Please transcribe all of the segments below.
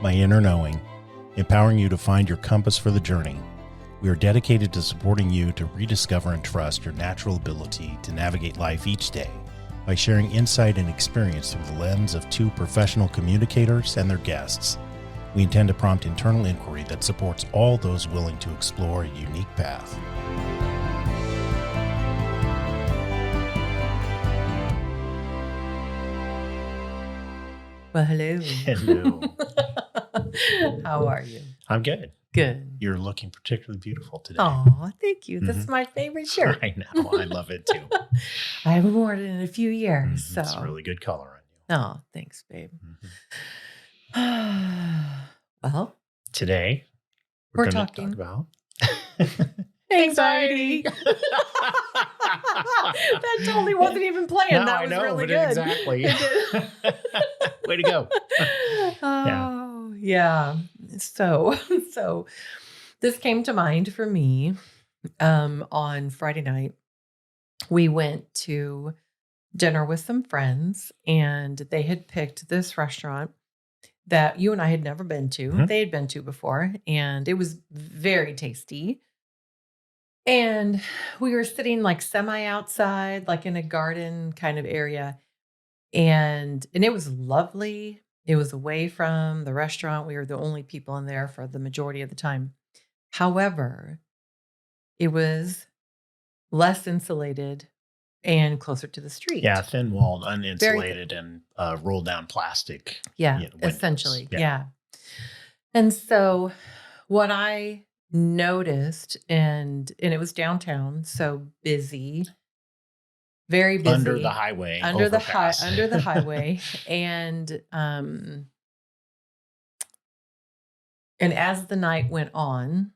My Inner Knowing, empowering you to find your compass for the journey. We are dedicated to supporting you to rediscover and trust your natural ability to navigate life each day by sharing insight and experience through the lens of two professional communicators and their guests. We intend to prompt internal inquiry that supports all those willing to explore a unique path. Well, hello. Hello. How are you? I'm good. Good. You're looking particularly beautiful today. Oh, thank you. This is my favorite shirt. I know. I love it too. I haven't worn it in a few years. So. It's a really good color on you. Oh, thanks, babe. Well, today we're going to talking talk about anxiety. That totally wasn't even planned. No, that I was know, really but good. Exactly. Way to go. Oh, yeah. So this came to mind for me on Friday night. We went to dinner with some friends, and they had picked this restaurant that you and I had never been to. Mm-hmm. They had been to before, and it was very tasty. And we were sitting like semi outside, like in a garden kind of area. And it was lovely. It was away from the restaurant. We were the only people in there for the majority of the time. However, it was less insulated and closer to the street. Yeah, thin-walled, uninsulated, and rolled down plastic. Yeah, essentially. Yeah. And so what I noticed, and it was downtown, so busy, very busy. Under the highway. Under the highway. And as the night went on,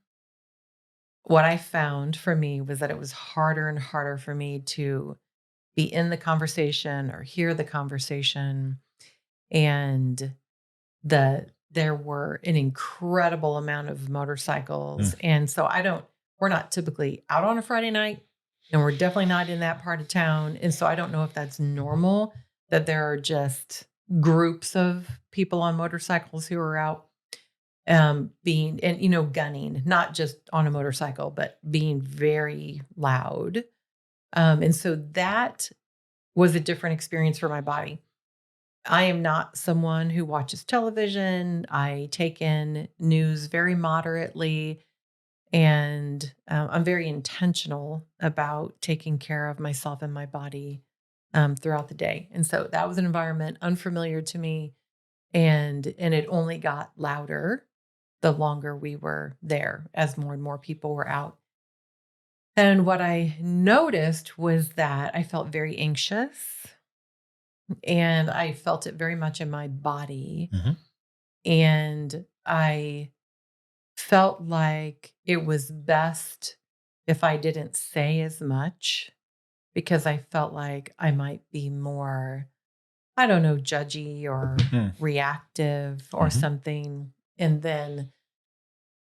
what I found for me was that it was harder and harder for me to be in the conversation or hear the conversation. And there were an incredible amount of motorcycles. And so we're not typically out on a Friday night, and we're definitely not in that part of town. And so I don't know if that's normal, that there are just groups of people on motorcycles who are out gunning, not just on a motorcycle, but being very loud. And so that was a different experience for my body. I am not someone who watches television. I take in news very moderately, and I'm very intentional about taking care of myself and my body throughout the day. And so that was an environment unfamiliar to me, and it only got louder the longer we were there, as more and more people were out. And what I noticed was that I felt very anxious, and I felt it very much in my body. Mm-hmm. And I felt like it was best if I didn't say as much, because I felt like I might be more, I don't know, judgy or reactive or something. And then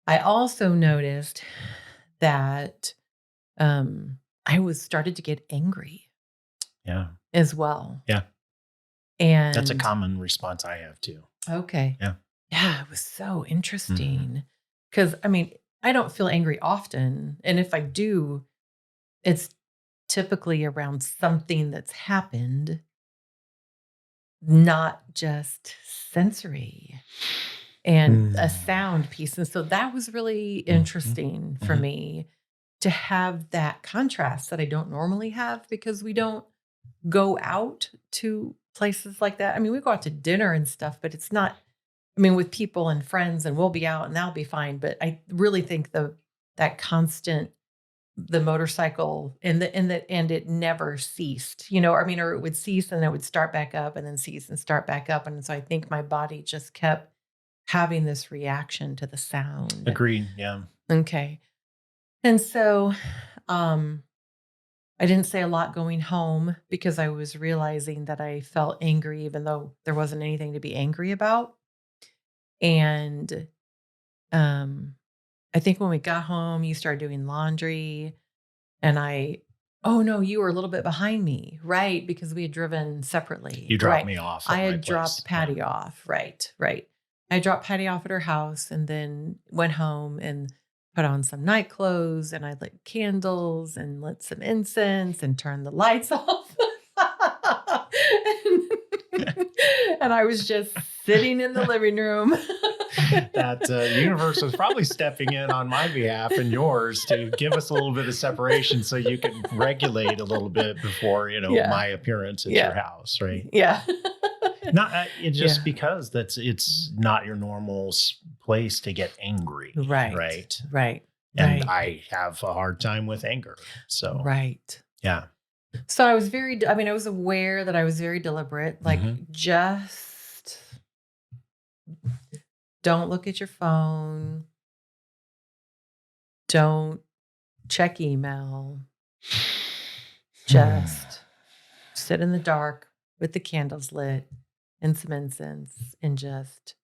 I also noticed that I started to get angry. Yeah. As well. Yeah. And that's a common response I have too. Okay. Yeah. Yeah, it was so interesting. Because I don't feel angry often. And if I do, it's typically around something that's happened, not just sensory and a sound piece. And so that was really interesting for me to have that contrast that I don't normally have, because we don't go out to places like that. We go out to dinner and stuff, but it's not, with people and friends, and we'll be out and that'll be fine. But I really think that constant, the motorcycle and it never ceased, or it would cease and it would start back up and then cease and start back up. And so I think my body just kept having this reaction to the sound. Agreed. Yeah. Okay. And so, I didn't say a lot going home, because I was realizing that I felt angry, even though there wasn't anything to be angry about. And I think when we got home, you started doing laundry, and oh no, you were a little bit behind me, right? Because we had driven separately. You dropped me off. I had dropped Patty off. Right. I dropped Patty off at her house and then went home and put on some night clothes, and I lit candles and lit some incense and turned the lights off. And I was just sitting in the living room. That the universe was probably stepping in on my behalf and yours to give us a little bit of separation so you can regulate a little bit before, Yeah. my appearance at Yeah. your house, right? Yeah. Not it's just Yeah. because it's not your normal place to get angry, Right. right? Right. And Right. I have a hard time with anger, so Right. yeah. So I was I was aware that I was very deliberate, like Mhm. just don't look at your phone. Don't check email. Just sit in the dark with the candles lit and some incense and just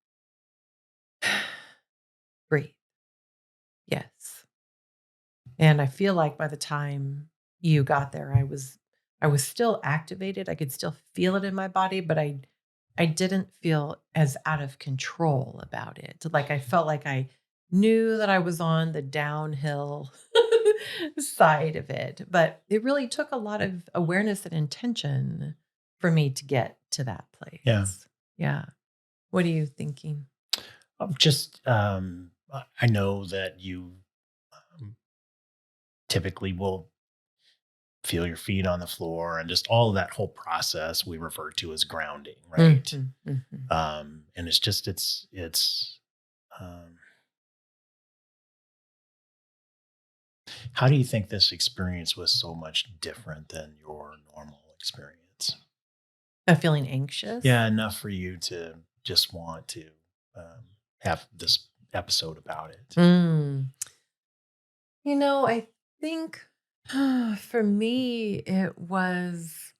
breathe. Yes. And I feel like by the time you got there, I was still activated. I could still feel it in my body, but I didn't feel as out of control about it. Like I felt like I knew that I was on the downhill side of it, but it really took a lot of awareness and intention for me to get to that place. Yeah. Yeah. What are you thinking? Just I know that you typically will feel your feet on the floor and just all of that whole process we refer to as grounding, right? Mhm, mhm. And it's just it's um, how do you think this experience was so much different than your normal experience? I'm feeling anxious. Yeah, enough for you to just want to have this episode about it. Mm. I think for me, it was,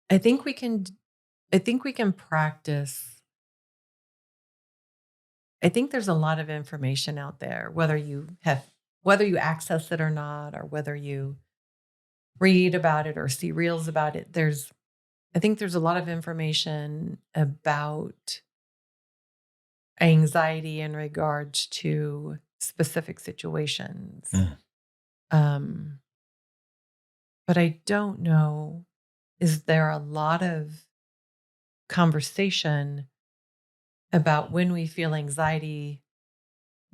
I think we can, I think we can practice. I think there's a lot of information out there, whether you access it or not, or whether you read about it or see reels about it. I think there's a lot of information about anxiety in regards to specific situations. Mm. Um, but I don't know, is there a lot of conversation about when we feel anxiety,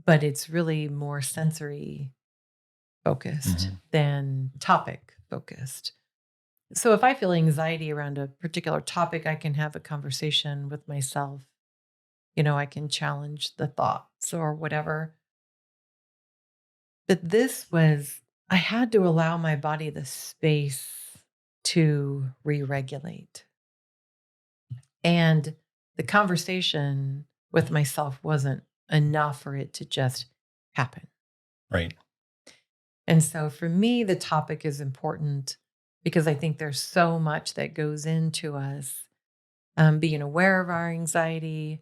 but it's really more sensory focused Mhm. than topic focused? So if I feel anxiety around a particular topic, I can have a conversation with myself. I can challenge the thoughts or whatever. But I had to allow my body the space to re regulate. And the conversation with myself wasn't enough for it to just happen. Right. And so for me, the topic is important because I think there's so much that goes into us being aware of our anxiety,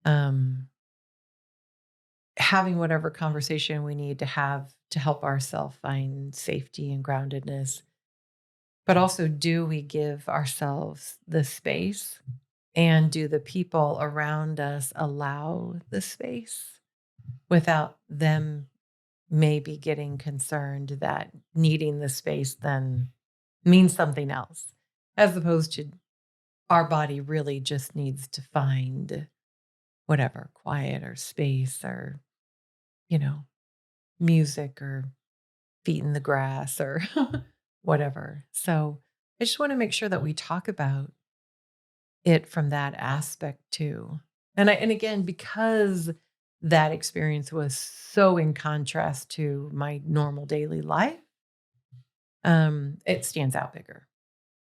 um, having whatever conversation we need to have to help ourselves find safety and groundedness. But also, do we give ourselves the space? And do the people around us allow the space without them maybe getting concerned that needing the space then means something else, as opposed to our body really just needs to find whatever quiet or space or, you know, music or feet in the grass or whatever. So I just want to make sure that we talk about it from that aspect too. And again, because that experience was so in contrast to my normal daily life, it stands out bigger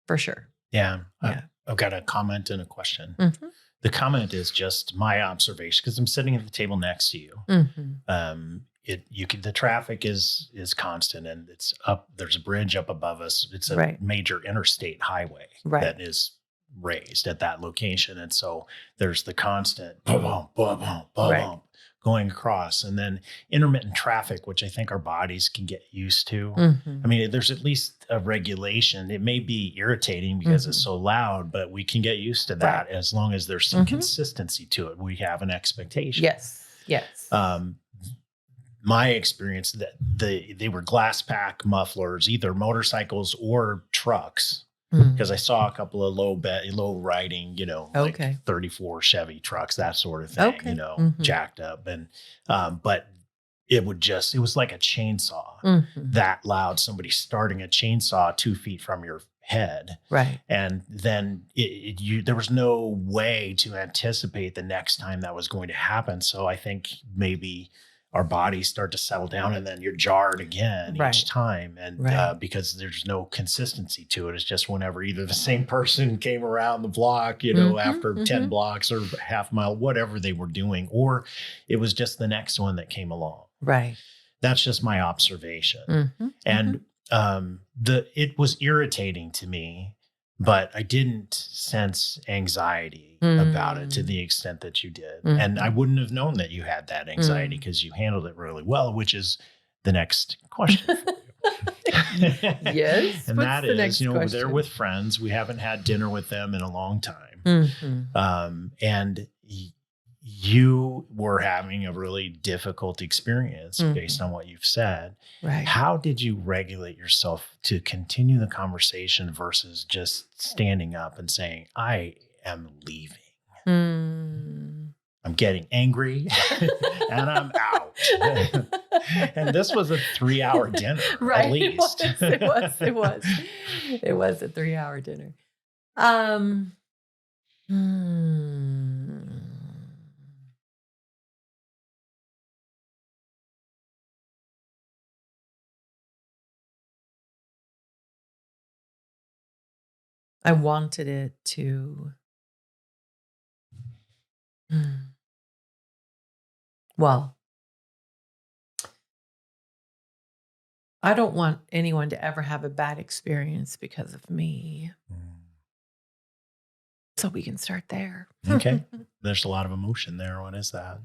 for sure. Yeah. Yeah. I've got a comment and a question. Mhm. The comment is just my observation because I'm sitting at the table next to you. Mhm. The traffic is constant and it's up. There's a bridge up above us. It's a Right. major interstate highway Right. that is raised at that location. And so there's the constant boom, boom, boom, boom, boom, Right. boom going across, and then intermittent traffic, which I think our bodies can get used to. I mean, there's at least a regulation. It may be irritating because it's so loud, but we can get used to that as long as there's some consistency to it. We have an expectation. Yes. My experience that they were glass pack mufflers, either motorcycles or trucks, because I saw a couple of low riding, like 34 Chevy trucks, that sort of thing, jacked up. And, but it was like a chainsaw, that loud, somebody starting a chainsaw 2 feet from your head. Right. And then there was no way to anticipate the next time that was going to happen. So I think maybe our bodies start to settle down, and then you're jarred again each time. And because there's no consistency to it, it's just whenever either the same person came around the block, after 10 blocks or half mile, whatever they were doing, or it was just the next one that came along. Right. That's just my observation. And it was irritating to me, but I didn't sense anxiety about it to the extent that you did. And I wouldn't have known that you had that anxiety because you handled it really well, which is the next question for you. Yes. And that is, they're with friends. We haven't had dinner with them in a long time. And you were having a really difficult experience based on what you've said. Right. How did you regulate yourself to continue the conversation versus just standing up and saying, I am leaving? I'm getting angry and I'm out. And this was a 3-hour dinner, at least. It was. It was a 3-hour dinner. I wanted it to, well, I don't want anyone to ever have a bad experience because of me. So we can start there. Okay. There's a lot of emotion there. What is that?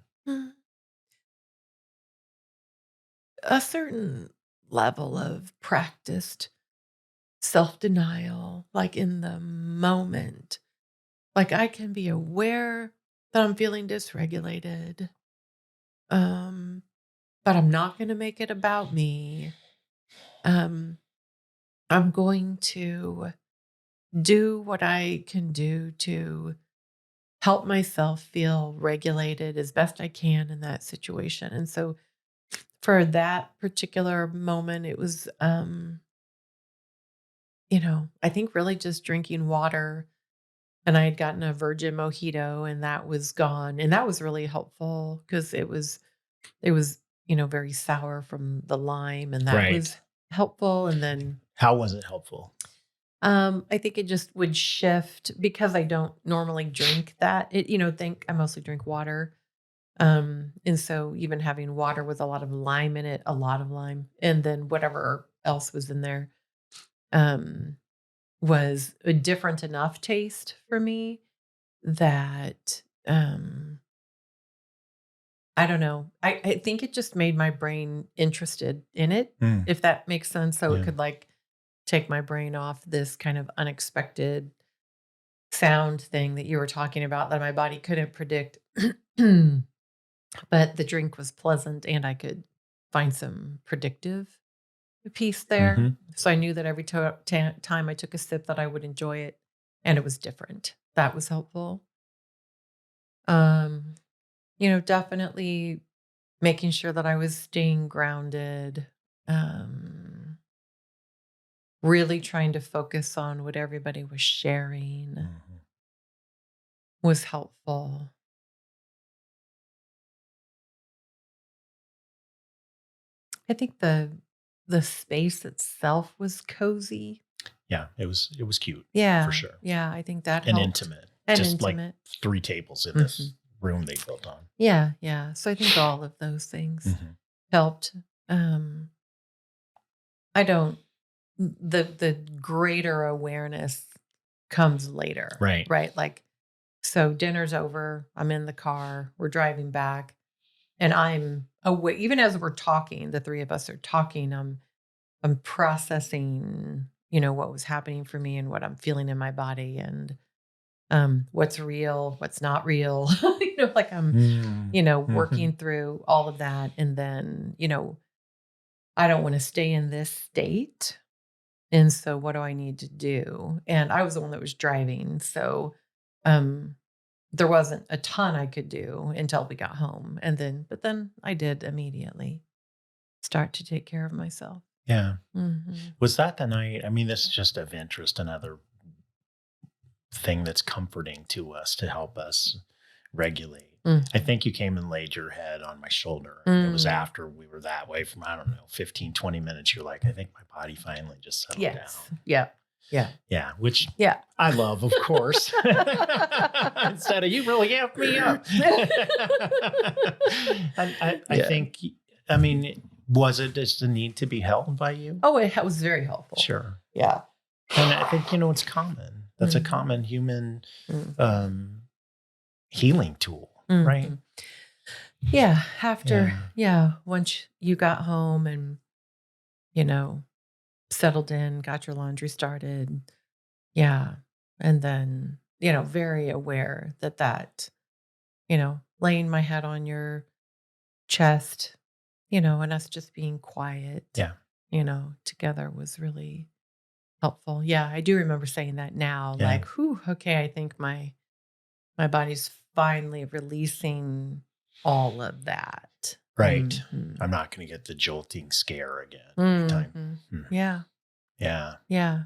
A certain level of practiced self-denial, like in the moment. Like I can be aware that I'm feeling dysregulated, but I'm not going to make it about me. I'm going to do what I can do to help myself feel regulated as best I can in that situation. And so for that particular moment, it was, I think really just drinking water. And I had gotten a virgin mojito and that was gone. And that was really helpful because it was, very sour from the lime, and that was helpful. And then how was it helpful? I think it just would shift because I don't normally drink that. I mostly drink water. And so even having water with a lot of lime in it, and then whatever else was in there, was a different enough taste for me that, I don't know. I think it just made my brain interested in it, if that makes sense. So it could take my brain off this kind of unexpected sound thing that you were talking about that my body couldn't predict. But the drink was pleasant and I could find some predictive piece there. So I knew that every time I took a sip that I would enjoy it, and it was different. That was helpful. Definitely making sure that I was staying grounded, really trying to focus on what everybody was sharing was helpful. I think the space itself was cozy. Yeah, it was cute. Yeah, for sure. Yeah, I think that and helped. intimate. And just intimate. like 3 tables in this room they built on. Yeah. So I think all of those things helped. I don't. The greater awareness comes later. Right. So dinner's over. I'm in the car. We're driving back. And I'm aware, even as we're talking, the three of us are talking, I'm processing, what was happening for me and what I'm feeling in my body and what's real, what's not real. Like I'm, working through all of that. And then, I don't want to stay in this state. And so what do I need to do? And I was the one that was driving. So um there wasn't a ton I could do until we got home. But then I did immediately start to take care of myself. Yeah. Mm-hmm. Was that the night? I mean, this is just of interest, another thing that's comforting to us to help us regulate. I think you came and laid your head on my shoulder. And it was after we were that way from, 15, 20 minutes. You're like, I think my body finally just settled down. Yeah. Yeah. Yeah. Which I love, of course. Instead of you really amped me up. I think, I mean, was it just the need to be held by you? Oh, it was very helpful. Sure. Yeah. And I think, it's common. That's a common human healing tool, right? Yeah. After, once you got home and, settled in, got your laundry started. Yeah. And then, very aware that, laying my head on your chest, and us just being quiet, together was really helpful. Yeah. I do remember saying that now, like, whew, okay, I think my body's finally releasing all of that. Right. I'm not going to get the jolting scare again. Anytime. Yeah. Yeah. Yeah.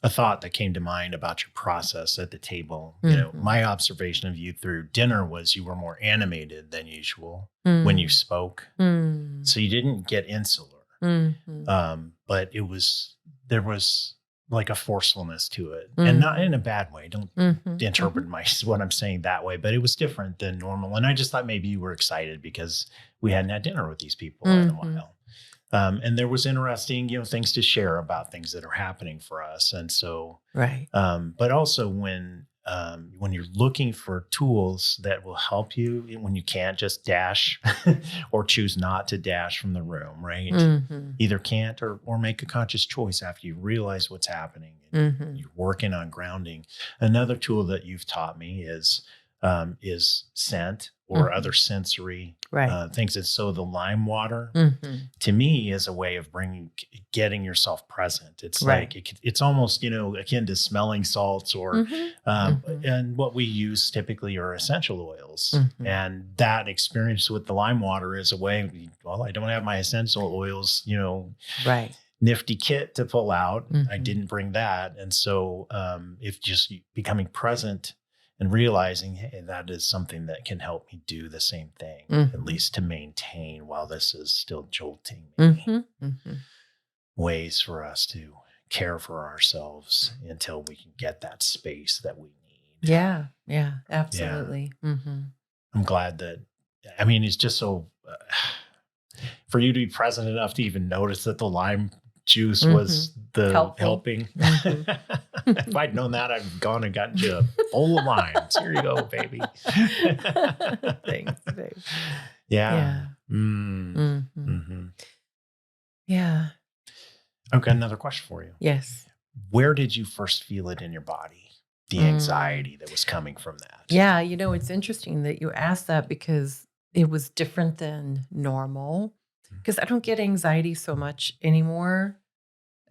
A thought that came to mind about your process at the table. My observation of you through dinner was you were more animated than usual when you spoke. So you didn't get insular. But there was like a forcefulness to it, and not in a bad way. Don't interpret what I'm saying that way, but it was different than normal. And I just thought maybe you were excited because we hadn't had dinner with these people in a while. And there was interesting, things to share about things that are happening for us. And so, right. But also when you're looking for tools that will help you, when you can't just dash or choose not to dash from the room, right? Either can't or make a conscious choice after you realize what's happening and you're working on grounding. Another tool that you've taught me is scent or other sensory things. And so the lime water to me is a way of getting yourself present. It's like, it's almost, akin to smelling salts or, and what we use typically are essential oils. And that experience with the lime water is a way, well, I don't have my essential oils, nifty kit to pull out. I didn't bring that. And so, if just becoming present and realizing, hey, that is something that can help me do the same thing, at least to maintain while this is still jolting me. Ways for us to care for ourselves until we can get that space that we need. Yeah, absolutely. Yeah. I'm glad that, it's just so, for you to be present enough to even notice that the lime juice was the helping. If I'd known that, I'd gone and gotten you a bowl of limes. Here you go, baby. Thanks, babe. Yeah. Yeah. I've got another question for you. Yes. Where did you first feel it in your body? The anxiety that was coming from that? Yeah. It's interesting that you asked that because it was different than normal. Because I don't get anxiety so much anymore.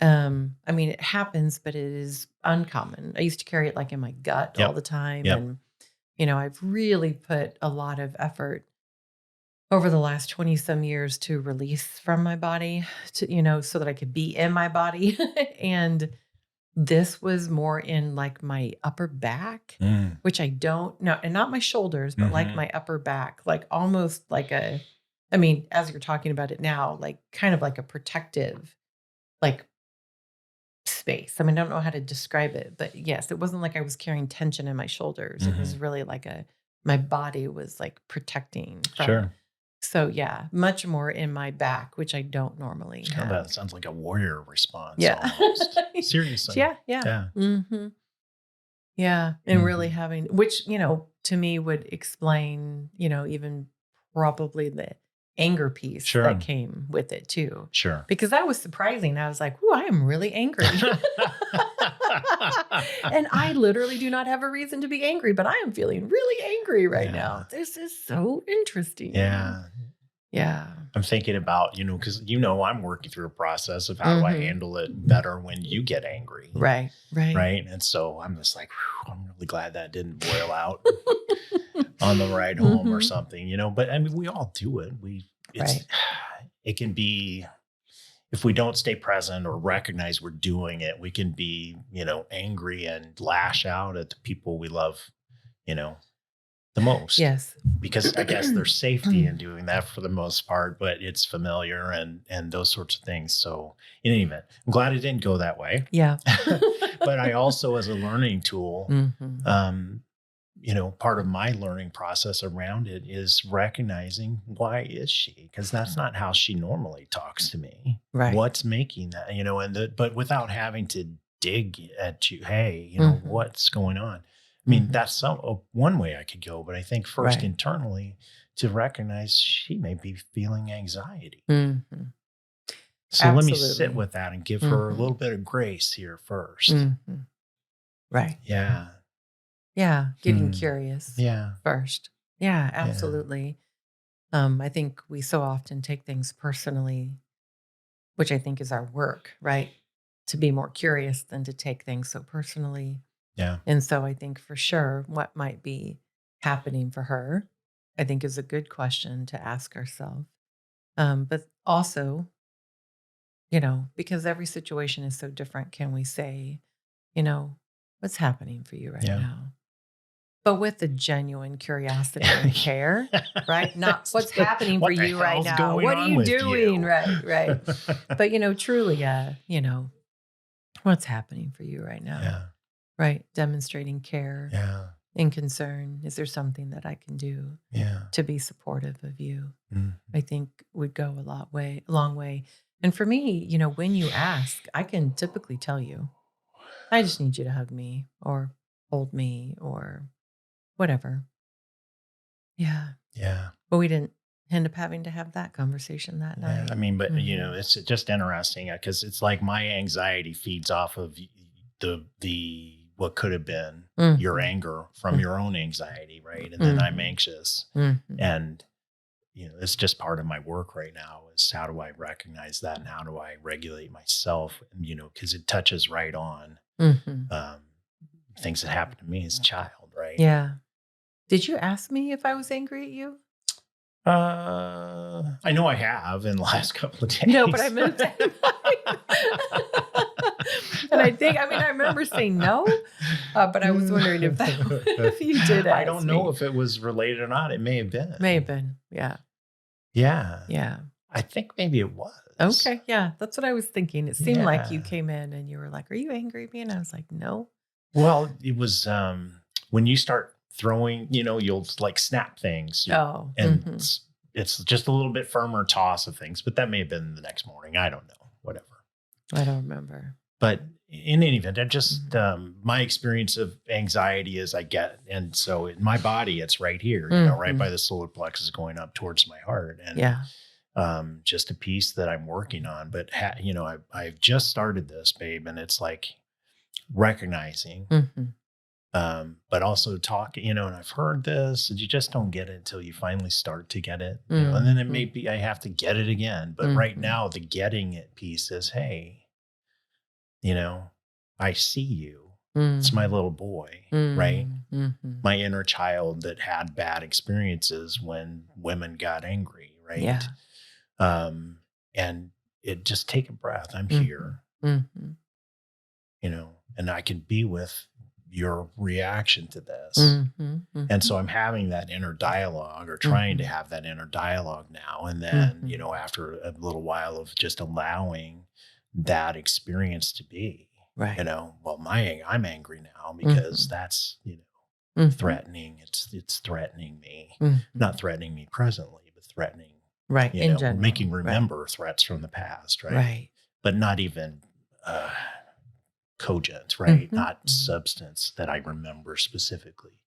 It happens, but it is uncommon. I used to carry it like in my gut all the time. And, I've really put a lot of effort over the last 20 some years to release from my body to, so that I could be in my body. And this was more in like my upper back, which I don't know, and not my shoulders, but like my upper back, like almost like as you're talking about it now, like kind of like a protective, like space. I don't know how to describe it, but yes, it wasn't like I was carrying tension in my shoulders. It was really like my body was like protecting. Sure. So yeah, much more in my back, which I don't normally have. That sounds like a warrior response. Yeah. Almost. Seriously. Yeah. Yeah. And really having, which, to me would explain, even probably the anger piece Sure. that came with it too. Sure. Because that was surprising. I was like, "Ooh, I am really angry." And I literally do not have a reason to be angry, but I am feeling really angry right now. This is so interesting. Yeah. Yeah. I'm thinking about, because I'm working through a process of how do I handle it better when you get angry. Right. Right. And so I'm just like, whew, I'm really glad that didn't boil out on the ride home or something, but I mean, we all do it. It can be, if we don't stay present or recognize we're doing it, we can be, angry and lash out at the people we love, the most. Yes. Because I guess there's safety in doing that for the most part, but it's familiar and those sorts of things. So in any event, I'm glad it didn't go that way. Yeah. But I also, as a learning tool, part of my learning process around it is recognizing, why is she? Because that's not how she normally talks to me. Right. What's making that, but without having to dig at you, hey, what's going on? I mean, that's one way I could go, but I think first internally to recognize she may be feeling anxiety. So let me sit with that and give her a little bit of grace here first. Right. Yeah. Yeah. Getting curious. Yeah. First. Yeah, absolutely. I think we so often take things personally, which I think is our work, right? To be more curious than to take things so personally. Yeah. And so I think for sure what might be happening for her, I think is a good question to ask ourselves. But also, because every situation is so different, can we say, what's happening for you right now? But with the genuine curiosity and care, right? Not what's happening for you right now. What are you doing? Right. But, truly, what's happening for you right now? Yeah. Right. Demonstrating care and concern. Is there something that I can do to be supportive of you? I think would go a long way. And for me, when you ask, I can typically tell you, I just need you to hug me or hold me or whatever. Yeah. Yeah. But we didn't end up having to have that conversation that night. I mean, but it's just interesting because it's like my anxiety feeds off of the what could have been your anger from your own anxiety, right? And then I'm anxious, and it's just part of my work right now is how do I recognize that and how do I regulate myself? Because it touches right on things that happened to me as a child, right? Yeah. Did you ask me if I was angry at you? I know I have in the last couple of days. No, but I meant that. And I remember saying no, but I was wondering if you did ask I don't know if it was related or not. It may have been. May have been, yeah. Yeah. Yeah. I think maybe it was. Okay, yeah, that's what I was thinking. It seemed like you came in and you were like, "Are you angry at me?" And I was like, "No." Well, it was when you start throwing, you'll like snap things. And it's just a little bit firmer toss of things, but that may have been the next morning. I don't know. Whatever. I don't remember. But in any event, I just my experience of anxiety is I get, and so in my body, it's right here, right by the solar plexus going up towards my heart, and just a piece that I'm working on. But I've just started this, babe, and it's like recognizing, but also talking, and I've heard this, and you just don't get it until you finally start to get it, and then it may be I have to get it again. But right now, the getting it piece is, hey. I see you. It's my little boy, right? My inner child that had bad experiences when women got angry, right? Yeah. And it just take a breath. I'm here, and I can be with your reaction to this. And so I'm having that inner dialogue or trying to have that inner dialogue now. And then, after a little while of just allowing that experience to be, right. Well, I'm angry now because that's, threatening. It's threatening me, not threatening me presently, but threatening, right. In general, making remember threats from the past. Right. But not even, cogent, right? Not substance that I remember specifically.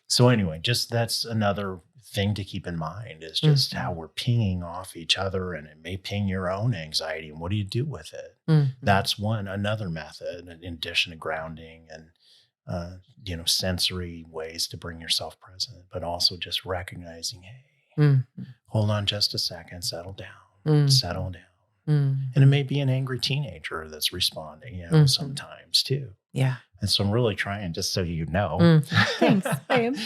So anyway, just that's another thing to keep in mind is just how Mhm. we're pinging off each other, and it may ping your own anxiety. And what do you do with it? Mhm. That's another method in addition to grounding and, uh, sensory ways to bring yourself present, but also just recognizing, hey, Mhm. hold on just a second, settle down, settle Mhm. down. And it Mhm. may be an angry teenager that's responding, Mhm. sometimes too. Yeah. And so I'm really trying, just so you know, Mhm. Thanks. I am.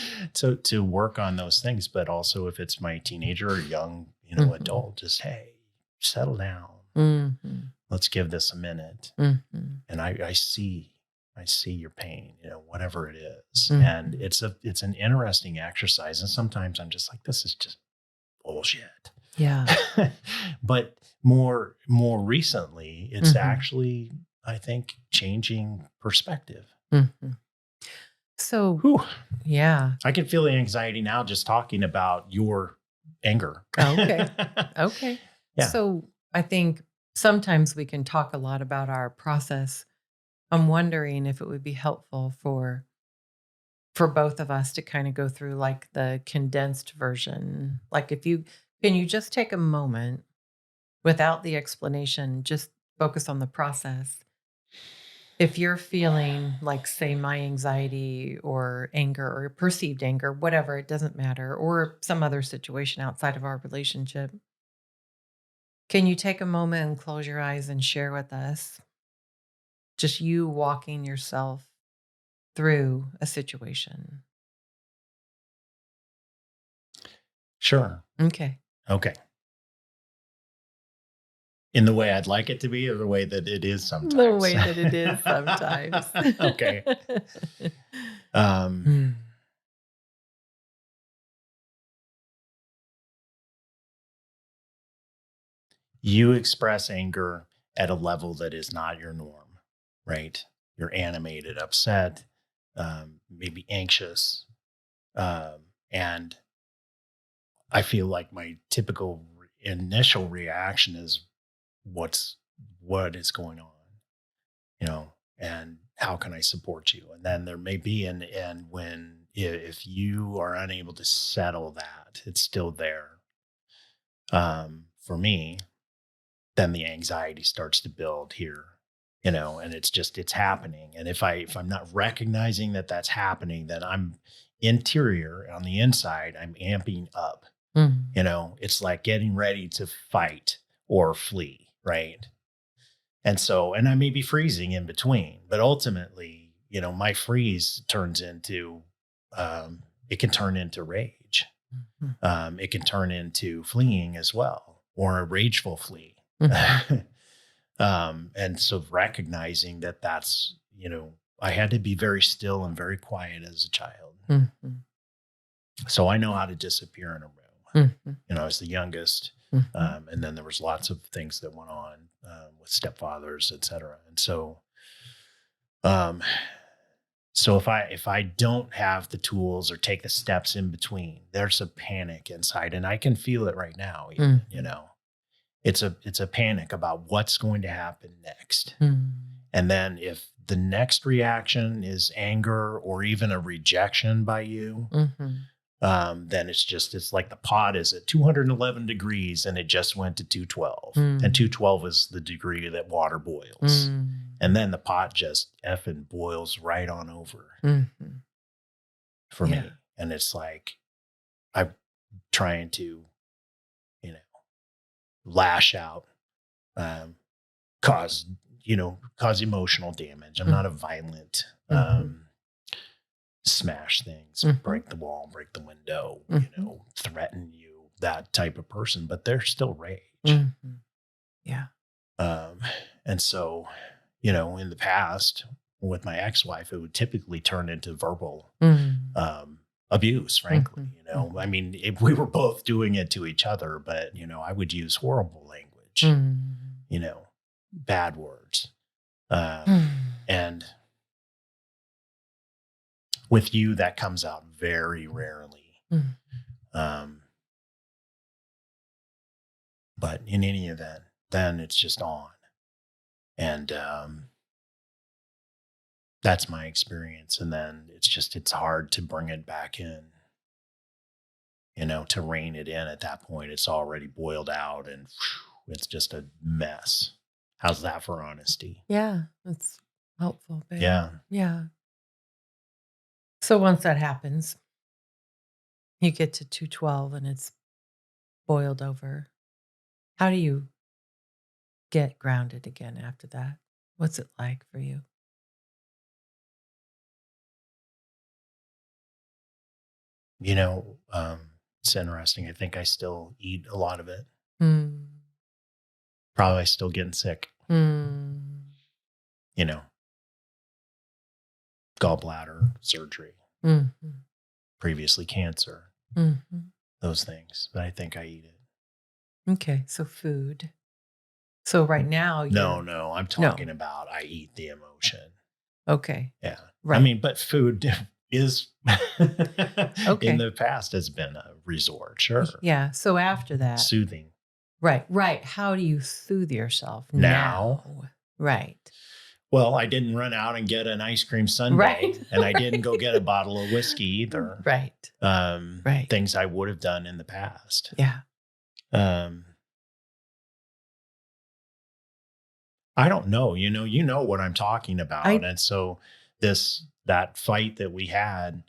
to work on those things. But also, if it's my teenager or young, Mhm. adult, just, hey, settle down. Mhm. Let's give this a minute. Mhm. And I see your pain, whatever it is. And Mhm. it's an interesting exercise. And sometimes I'm just like, this is just bullshit. Yeah. But more recently, it's Mhm. actually, I think, changing perspective. Mhm. So, Whew. yeah. I can feel the anxiety now just talking about your anger. Okay. Okay. Yeah. So, I think sometimes we can talk a lot about our process. I'm wondering if it would be helpful for both of us to kind of go through like the condensed version. Like if you can you just take a moment without the explanation, just focus on the process. If you're feeling like, say, my anxiety or anger or perceived anger, whatever, it doesn't matter, or some other situation outside of our relationship, can you take a moment and close your eyes and share with us just you walking yourself through a situation? Sure. Okay. Okay. In the way I'd like it to be, or the way that it is The sometimes. way that it is sometimes. Okay. Um, Mm. you express anger at a level that is not your norm, right? You're animated, upset, maybe anxious. And I feel like my typical initial reaction is, what is going on, and how can I support you? And then there may be and when, if you are unable to settle that, it's still there. For me, then the anxiety starts to build here, and it's happening. And if I'm not recognizing that that's happening, then I'm interior on the inside, I'm amping up. Mhm. It's like getting ready to fight or flee, right? And I may be freezing in between, but ultimately, my freeze turns into, it can turn into rage. Mhm. It can turn into fleeing as well, or a rageful flee. Mhm. And so recognizing that I had to be very still and very quiet as a child. Mhm. So I know how to disappear in a room. Mhm. I was the youngest. Mhm. And then there was lots of things that went on, with stepfathers, et cetera. And um, so if I don't have the tools or take the steps in between, there's a panic inside, and I can feel it right now. Even, Mhm. it's a panic about what's going to happen next. Mhm. And then if the next reaction is anger or even a rejection by you, Mhm. then it's like the pot is at 211 degrees and it just went to 212. And Mm. 212 is the degree that water boils. Mm. And then the pot just effing boils right on over Mhm. for Yeah. me. And it's like I'm trying to, you know, lash out, um, cause, cause emotional damage. I'm Mm. not a violent, Mhm. smash things, Mhm. break the wall, break the window, Mhm. threaten you, that type of person, but there's still rage. Mhm. Yeah. Um, and so, in the past with my ex-wife, it would typically turn into verbal, Mm. abuse, frankly. Mhm. I Mhm. mean, if we were both doing it to each other, but, I would use horrible language, Mm. bad words. Mm. And with you, that comes out very rarely. Mm. Um, but in any event, then it's just on. And, that's my experience. And then it's hard to bring it back in. to rein it in at that point. It's already boiled out and it's just a mess. How's that for honesty? Yeah, that's helpful, babe. Yeah. Yeah. So once that happens, you get to 212 and it's boiled over. How do you get grounded again after that? What's it like for you? It's interesting. I think I still eat a lot of it. Mm. Probably still getting sick. Mm. Gallbladder surgery, Mm-hmm. previously cancer, Mm-hmm. those things. But I think I eat it. Okay, so food. So right now you're... No, I'm talking about I eat the emotion. Okay. Yeah. Right. I mean, but food is Okay. in the past has been a resort, sure. Yeah. So after that, Soothing. right. How do you soothe yourself Now? Right. Well, I didn't run out and get an ice cream sundae, Right. and I didn't go get a bottle of whiskey either. Right. Right. Things I would have done in the past. Yeah. I don't know. You know what I'm talking about, and so that fight that we had,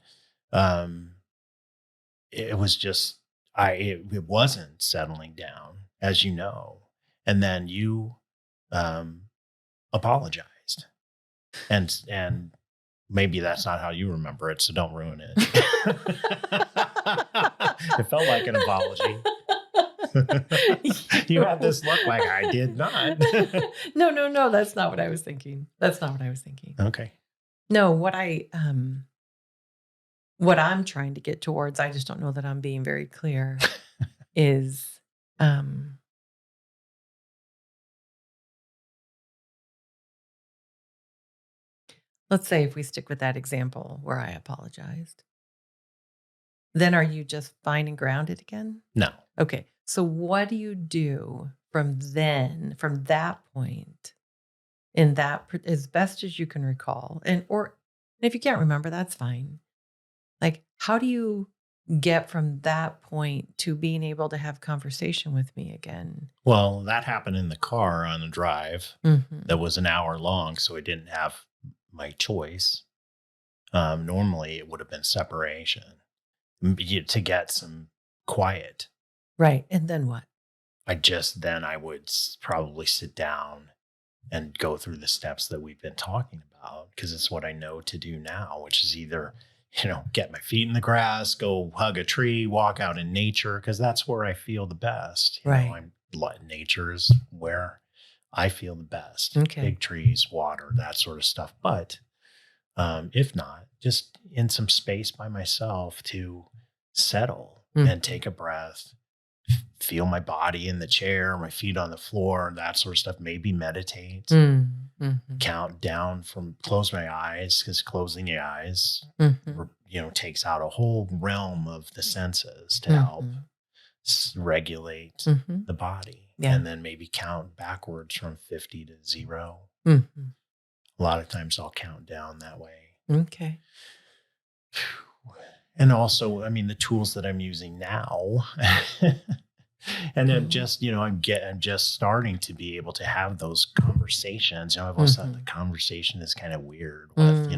it was just it wasn't settling down, as you know, and then you apologized, and maybe that's not how you remember it, so don't ruin it. It felt like an apology. You had this look like I did not. No, that's not what I was thinking. Okay. No, what I'm trying to get towards, I just don't know that I'm being very clear, is let's say if we stick with that example where I apologized, then are you just fine and grounded again? No. Okay. So what do you do from that point, in that, as best as you can recall? And if you can't remember, that's fine. Like, how do you get from that point to being able to have conversation with me again? Well, that happened in the car on the drive. Mm-hmm. That was an hour long, so I didn't have my choice. Normally, it would have been separation to get some quiet. Right. And then what? I would probably sit down and go through the steps that we've been talking about, because it's what I know to do now, which is either, get my feet in the grass, go hug a tree, walk out in nature, because that's where I feel the best. Right. Nature is where I feel the best. Okay. Big trees, water, that sort of stuff. But if not, just in some space by myself to settle and take a breath, feel my body in the chair, my feet on the floor, that sort of stuff. Maybe meditate, count down close my eyes, because closing the eyes, takes out a whole realm of the senses to help regulate the body. Yeah. And then maybe count backwards from 50 to 0. A lot of times I'll count down that way. Okay. And also, I mean, the tools that I'm using now, and then just, I'm just starting to be able to have those conversations. I've always thought the conversation is kind of weird with,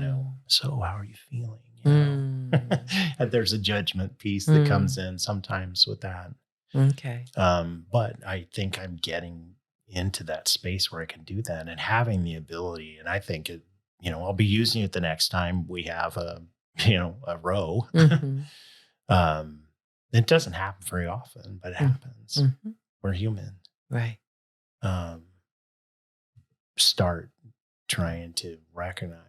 so how are you feeling? And there's a judgment piece that comes in sometimes with that. Okay. But I think I'm getting into that space where I can do that and having the ability. And I think it, I'll be using it the next time we have a row. It doesn't happen very often, but it happens. We're human. Right. Start trying to recognize.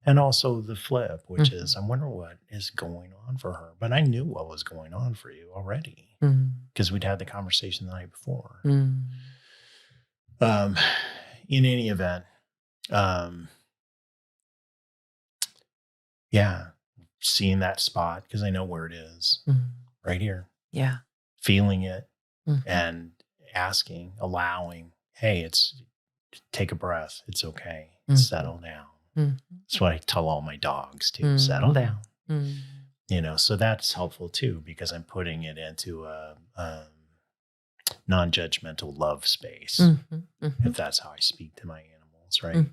And also the flip, which is, I wonder what is going on for her. But I knew what was going on for you already, because we'd had the conversation the night before. In any event, seeing that spot, because I know where it is, right here. Yeah. Feeling it and asking, allowing, hey, take a breath. It's okay. Settle down. That's what I tell all my dogs too. Settle down. So that's helpful too, because I'm putting it into a non-judgmental love space, if that's how I speak to my animals, right?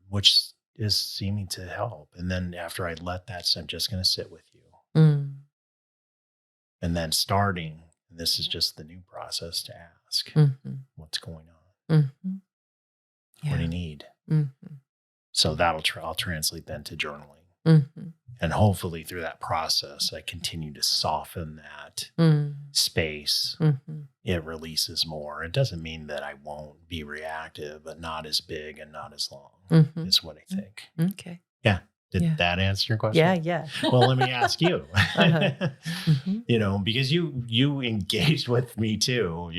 Which is seeming to help. And then after I let that, I'm just going to sit with you. And then starting, and this is just the new process, to ask, what's going on? What do you need? So I'll translate then to journaling. And hopefully through that process, I continue to soften that space. It releases more. It doesn't mean that I won't be reactive, but not as big and not as long is what I think. Okay. Yeah. Did that answer your question? Yeah. Well, let me ask you, because you engaged with me too,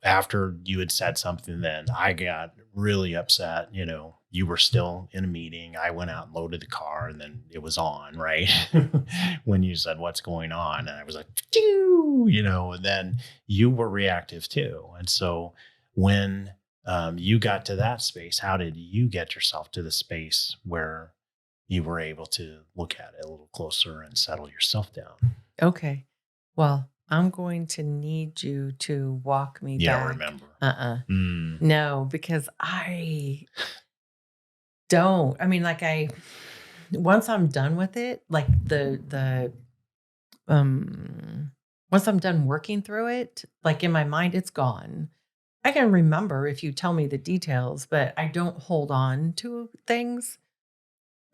after you had said something, then I got really upset. You were still in a meeting. I went out and loaded the car, and then it was on, right? When you said, what's going on? And I was like, and then you were reactive too. And so when you got to that space, how did you get yourself to the space where you were able to look at it a little closer and settle yourself down? Okay. Well, I'm going to need you to walk me back. You don't remember? No, because I don't. I mean, once I'm done with it, like once I'm done working through it, like in my mind, it's gone. I can remember if you tell me the details, but I don't hold on to things.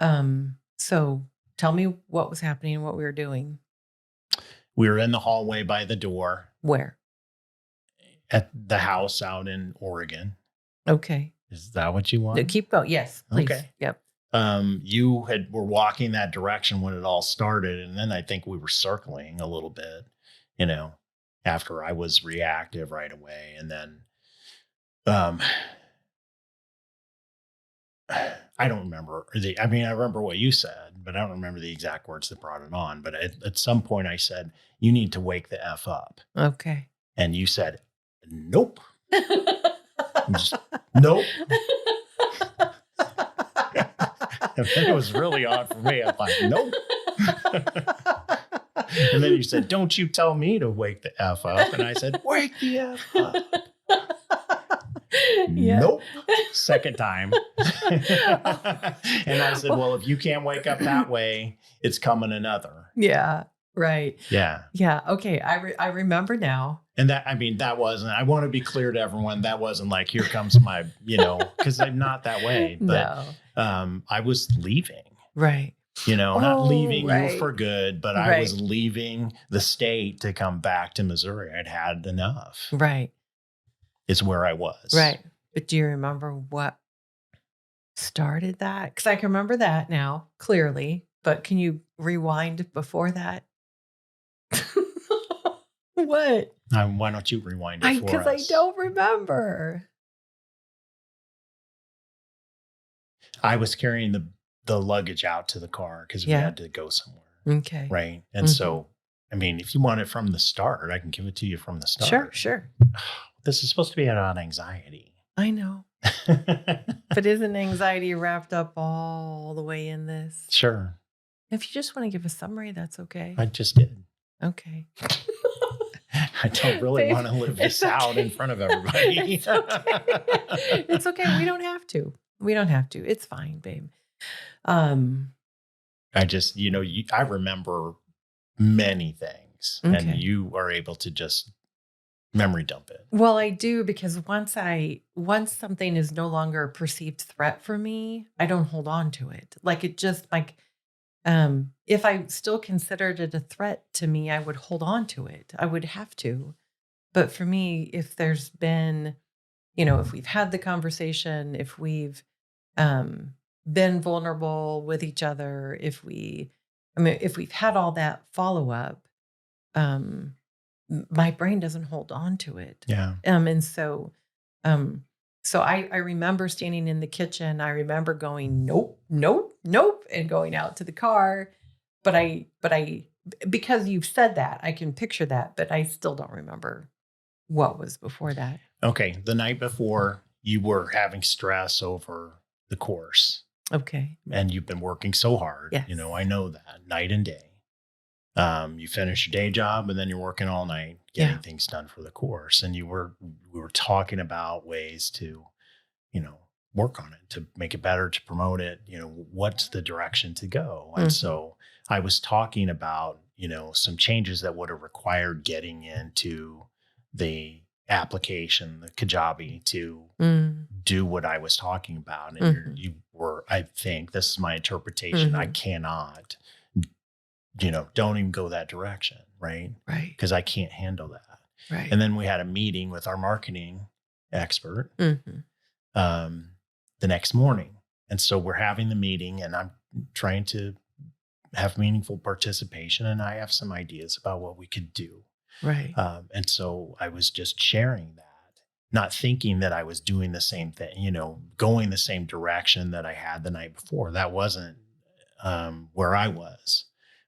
So tell me what was happening and what we were doing. We were in the hallway by the door. Where? At the house out in Oregon. Okay. Is that what you want? No, keep going. Yes, please. Okay. Yep. You were walking that direction when it all started. And then I think we were circling a little bit, after I was reactive right away. And then, I don't remember I remember what you said, but I don't remember the exact words that brought it on. But at some point I said, you need to wake the F up. Okay. And you said, nope. Nope. And then it was really odd for me. I'm like, nope. And then you said, don't you tell me to wake the F up. And I said, wake the F up. Yeah. Nope. Second time. And I said, well, if you can't wake up that way, it's coming another. Yeah. Right. Yeah. Yeah. Okay. I remember now. And that wasn't, I want to be clear to everyone, that wasn't like, here comes my, because I'm not that way. But no. I was leaving. Right. Not leaving you for good, but I was leaving the state to come back to Missouri. I'd had enough. Right. Is where I was. Right. But do you remember what started that? Because I can remember that now clearly, but can you rewind before that? What? Why don't you rewind it for us? Because I don't remember. I was carrying the luggage out to the car because we had to go somewhere. Okay. Right. And so, if you want it from the start, I can give it to you from the start. Sure. This is supposed to be about anxiety. I know. But isn't anxiety wrapped up all the way in this? Sure. If you just want to give a summary, that's okay. I just did. Okay. I don't really want to live this out in front of everybody. It's okay. It's okay. We don't have to. It's fine, babe. I just, I remember many things, and you are able to just memory dump it. Well, I do, because once something is no longer a perceived threat for me, I don't hold on to it. Like it just if I still considered it a threat to me, I would hold on to it. I would have to. But for me, if there's been, if we've had the conversation, if we've been vulnerable with each other, if we've had all that follow up, my brain doesn't hold on to it. Yeah. And so I remember standing in the kitchen. I remember going, nope, and going out to the car. But I, because you've said that, I can picture that, but I still don't remember what was before that. Okay. The night before, you were having stress over the course. Okay. and you've been working so hard. Yes. You know, I know that night and day. You finish your day job and then you're working all night getting Yeah. things done for the course. And we were talking about ways to, you know, work on it, to make it better, to promote it, you know, what's the direction to go. And Mhm. so I was talking about, you know, some changes that would have required getting into the application, the Kajabi, to Mm. do what I was talking about. And Mhm. you were, I think this is my interpretation. I Mhm. cannot, you know, don't even go that direction, right? Right. Because I can't handle that. Right. And then we had a meeting with our marketing expert Mhm. um, the next morning. And so we're having the meeting, and I'm trying to have meaningful participation. And I have some ideas about what we could do. Right. And so I was just sharing that, not thinking that I was doing the same thing, you know, going the same direction that I had the night before. That wasn't where I was,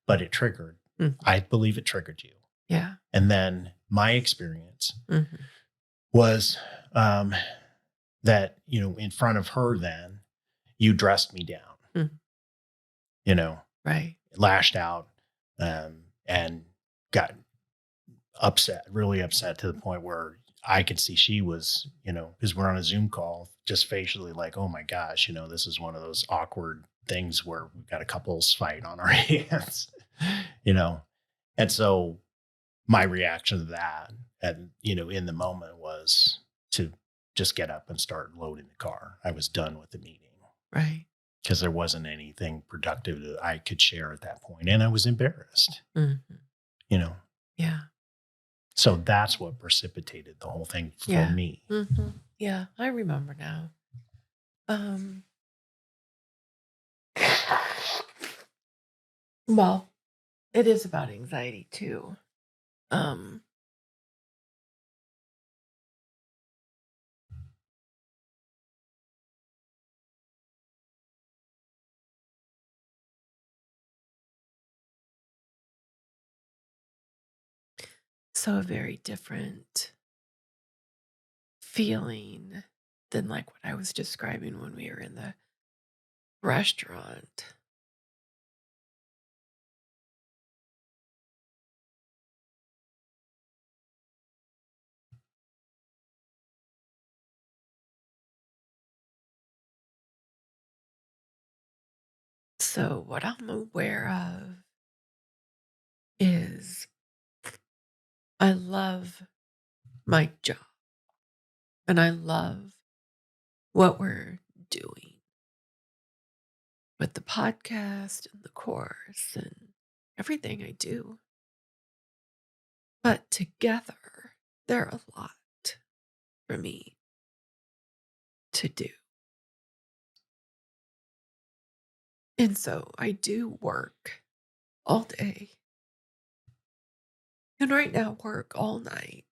but it triggered. Mhm. I believe it triggered you. Yeah. And then my experience Mhm. was um, that, you know, in front of her, then you dressed me down, Mhm. you know, Right. lashed out and got upset, really upset, to the point where I could see she was, you know, because we're on a Zoom call, just facially like, oh my gosh, you know, this is one of those awkward things where we've got a couples fight on our hands, you know. And so my reaction to that, and, you know, in the moment, was to just get up and start loading the car. I was done with the meeting Right. because there wasn't anything productive that I could share at that point. And I was embarrassed, Mhm. you know. Yeah. So that's what precipitated the whole thing for Yeah. me. Mhm. Yeah, I remember now. Um, well, it is about anxiety too. Um, so a very different feeling than like what I was describing when we were in the restaurant. So what I'm aware of is I love my job and I love what we're doing with the podcast and the course and everything I do. But together, they're a lot for me to do. And so I do work all day and right now work all night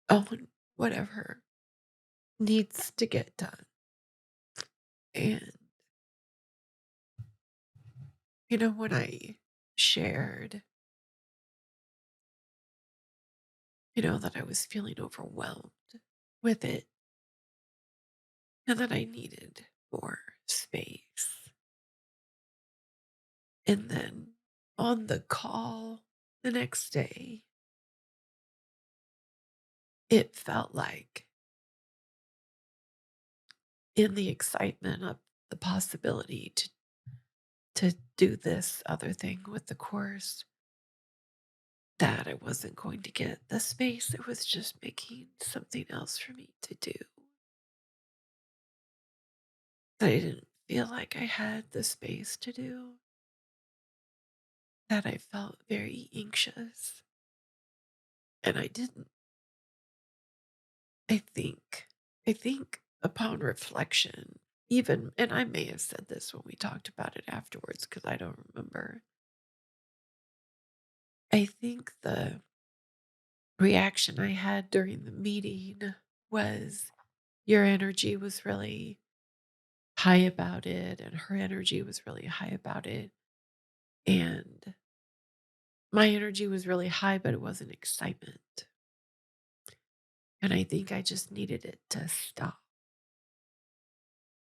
on whatever needs to get done. And, when I shared, that I was feeling overwhelmed with it and that I needed more space. And then on the call the next day, it felt like in the excitement of the possibility to do this other thing with the course, that I wasn't going to get the space. It was just making something else for me to do. That I didn't feel like I had the space to do. That I felt very anxious. And I didn't. I think, I think upon reflection, even, and I may have said this when we talked about it afterwards because I don't remember. I think the reaction I had during the meeting was your energy was really high about it, and her energy was really high about it. And my energy was really high, but it wasn't excitement. And I think I just needed it to stop.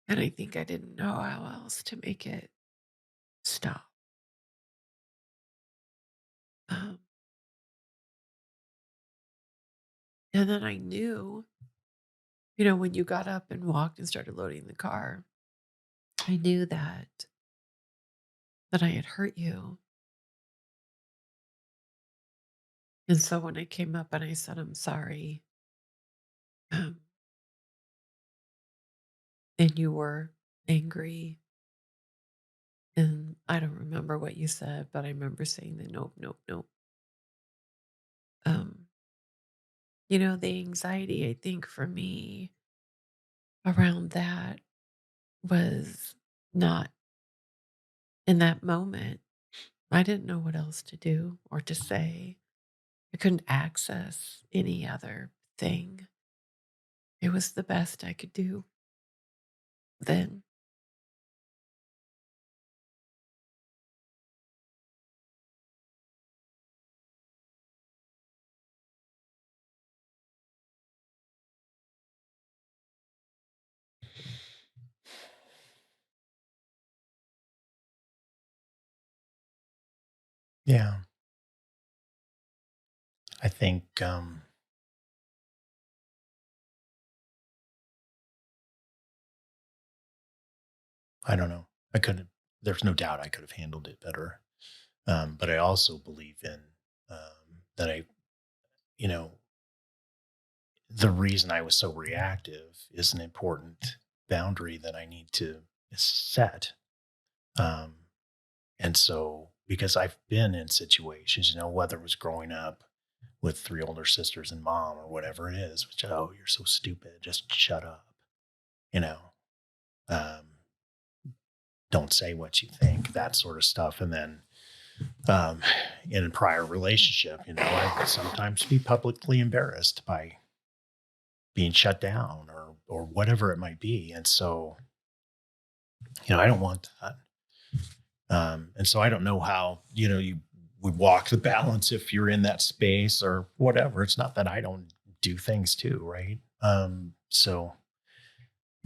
And I think I didn't know how else to make it stop. Um, and then I knew, when you got up and walked and started loading the car, I knew that I had hurt you. And so when I came up and I said, I'm sorry, um, and you were angry, and I don't remember what you said, but I remember saying the nope, nope, nope. Um, the anxiety, I think for me around that was not in that moment. I didn't know what else to do or to say. I couldn't access any other thing. It was the best I could do then. Yeah. I think, I don't know. There's no doubt I could have handled it better. But I also believe in that you know, the reason I was so reactive is an important boundary that I need to set. Um, and so, because I've been in situations, whether it was growing up with three older sisters and mom or whatever it is, which, oh, you're so stupid, just shut up, you know, um, don't say what you think, that sort of stuff. And then um, in a prior relationship, I would sometimes be publicly embarrassed by being shut down or whatever it might be. And so, I don't want that. And so I don't know how, you would walk the balance if you're in that space or whatever. It's not that I don't do things too, right? So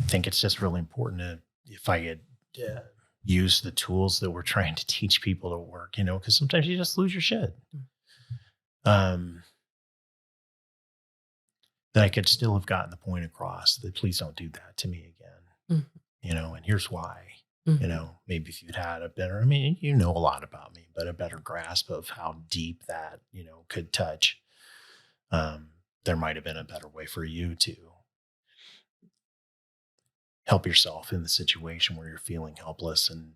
I think it's just really important to, if I had uh, used the tools that we're trying to teach people to work, because sometimes you just lose your shit. Um, that I could still have gotten the point across that please don't do that to me again, Mhm, and here's why. mhm. Maybe if you'd had a better, I mean, you know a lot about me, but a better grasp of how deep that, could touch, um, there might have been a better way for you to help yourself in the situation where you're feeling helpless and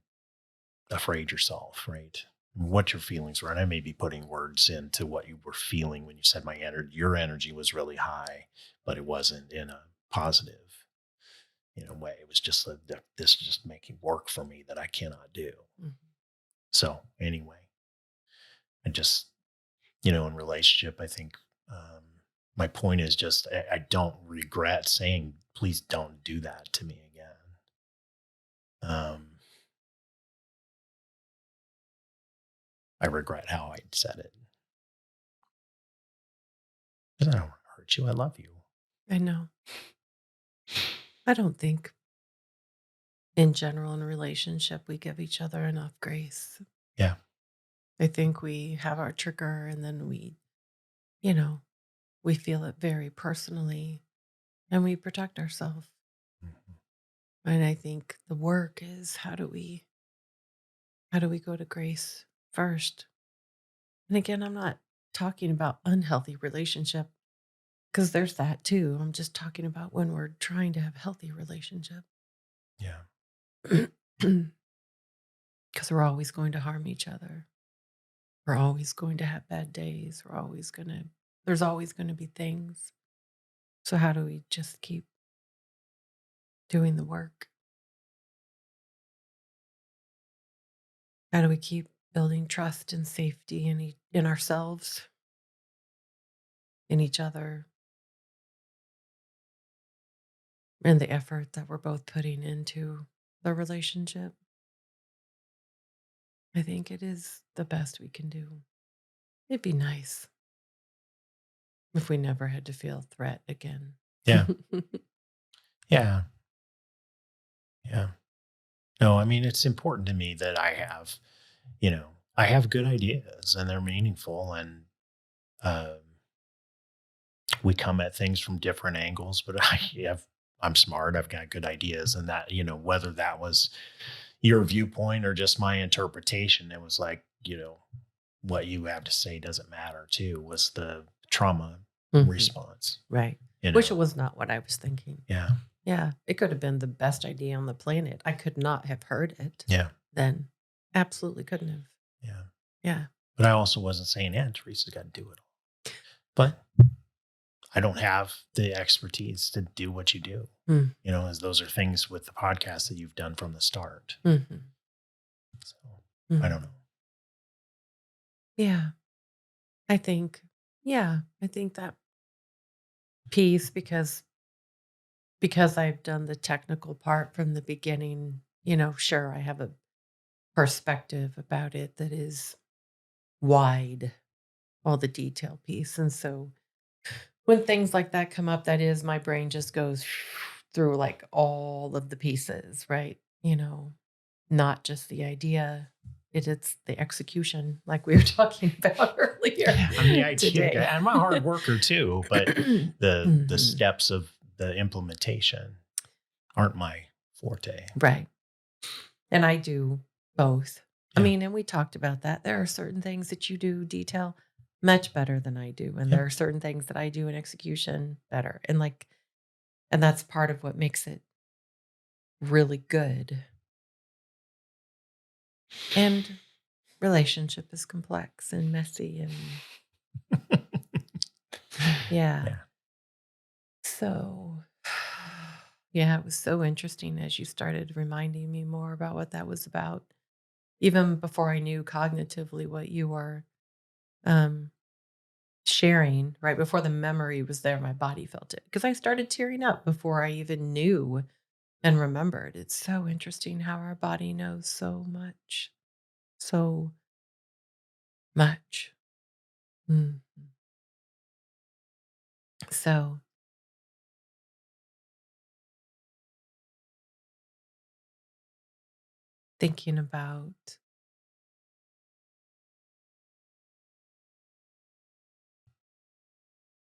afraid yourself, right? What your feelings were. And I may be putting words into what you were feeling when you said your energy was really high, but it wasn't in a positive, way. It was just this is just making work for me that I cannot do. Mhm. So anyway, I just, in relationship, I think my point is just I don't regret saying, please don't do that to me again. Um, I regret how I said it. Because I don't want to hurt you. I love you. I know. I don't think in general in a relationship we give each other enough grace. Yeah. I think we have our trigger and then you know, we feel it very personally and we protect ourselves. Mhm. And I think the work is how do we go to grace first? And again, I'm not talking about unhealthy relationship because there's that too. I'm just talking about when we're trying to have healthy relationship. Yeah. Because we're always going to harm each other. We're always going to have bad days. There's always going to be things. So, how do we just keep doing the work? How do we keep building trust and safety in ourselves, in each other, and the effort that we're both putting into the relationship? I think it is the best we can do. It'd be nice if we never had to feel threat again. Yeah. Yeah. Yeah. No, I mean, it's important to me that you know, I have good ideas and they're meaningful, and um, we come at things from different angles, but I'm smart. I've got good ideas, and that, whether that was your viewpoint or just my interpretation, it was like, what you have to say doesn't matter too, was the trauma Mhm. response, Right. you Which know? was not what I was thinking. Yeah. Yeah, it could have been the best idea on the planet. I could not have heard it Yeah. then. Absolutely couldn't have. Yeah. Yeah. But I also wasn't saying, yeah, Teresa's got to do it all. But I don't have the expertise to do what you do, Mm. as those are things with the podcast that you've done from the start. Mhm. So I don't Mhm. know. Yeah. I think I think that piece because I've done the technical part from the beginning, sure, I have a perspective about it that is wide, all the detail piece. And so when things like that come up, that is, my brain just goes through like all of the pieces, right? Not just the idea, it's the execution, like we were talking about earlier I'm the idea guy. today. I'm a hard worker too, but the Mhm. steps of the implementation aren't my forte. Right. And I do both. I Yeah. mean, and we talked about that. There are certain things that you do detail much better than I do. And Yeah. there are certain things that I do in execution better. And that's part of what makes it really good. And relationship is complex and messy and yeah. Yeah. So yeah, it was so interesting as you started reminding me more about what that was about. Even before I knew cognitively what you were um sharing, right before the memory was there, my body felt it because I started tearing up before I even knew and remembered. It's so interesting how our body knows so much, so much. Mm. So, thinking about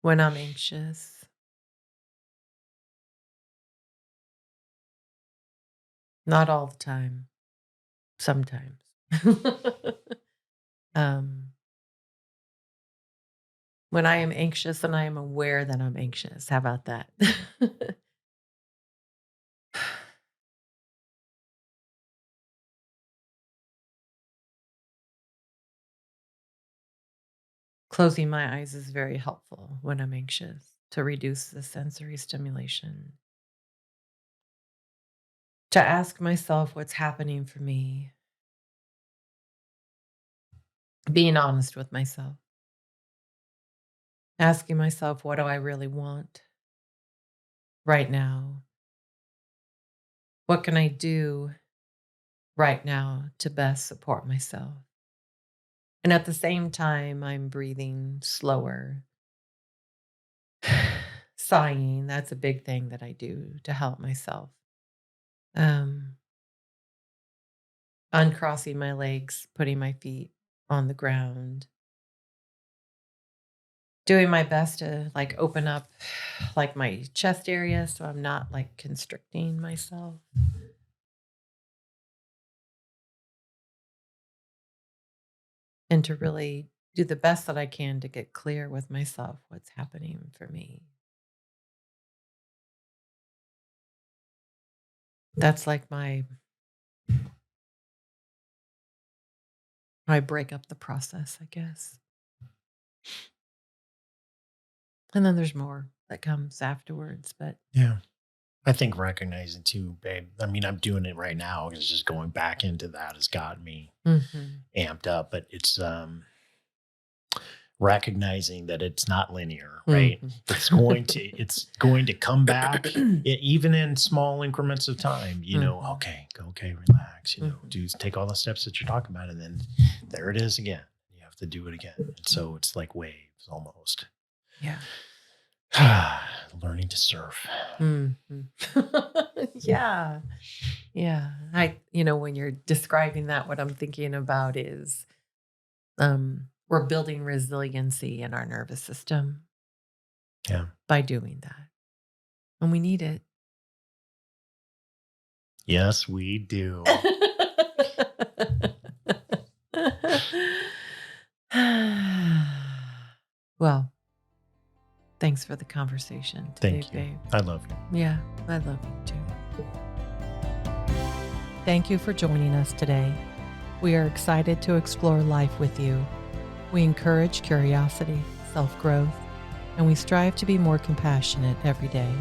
when I'm anxious, not all the time, sometimes. um, when I am anxious and I am aware that I'm anxious, how about that? Closing my eyes is very helpful when I'm anxious to reduce the sensory stimulation. To ask myself what's happening for me, being honest with myself, asking myself, what do I really want right now? What can I do right now to best support myself? And at the same time, I'm breathing slower, sighing. That's a big thing that I do to help myself. Um, Uncrossing my legs, putting my feet on the ground, doing my best to like open up like my chest area so I'm not like constricting myself. And to really do the best that I can to get clear with myself what's happening for me. That's like my break up the process, I guess. And then there's more that comes afterwards, but Yeah. I think recognizing too, babe. I mean, I'm doing it right now. It's just going back into that has got me mhm. amped up. But it's recognizing that it's not linear, right? Mhm. It's going to come back, even in small increments of time. Mhm. Okay, relax. Mhm. Do take all the steps that you're talking about, and then there it is again. You have to do it again. And so it's like waves almost. Yeah. Learning to surf. Mhm. Yeah. Yeah. When you're describing that, what I'm thinking about is we're building resiliency in our nervous system Yeah. by doing that. And we need it. Yes, we do. Well, thanks for the conversation today, Thank you. babe. I love you. Yeah, I love you too. Thank you for joining us today. We are excited to explore life with you. We encourage curiosity, self-growth, and we strive to be more compassionate every day.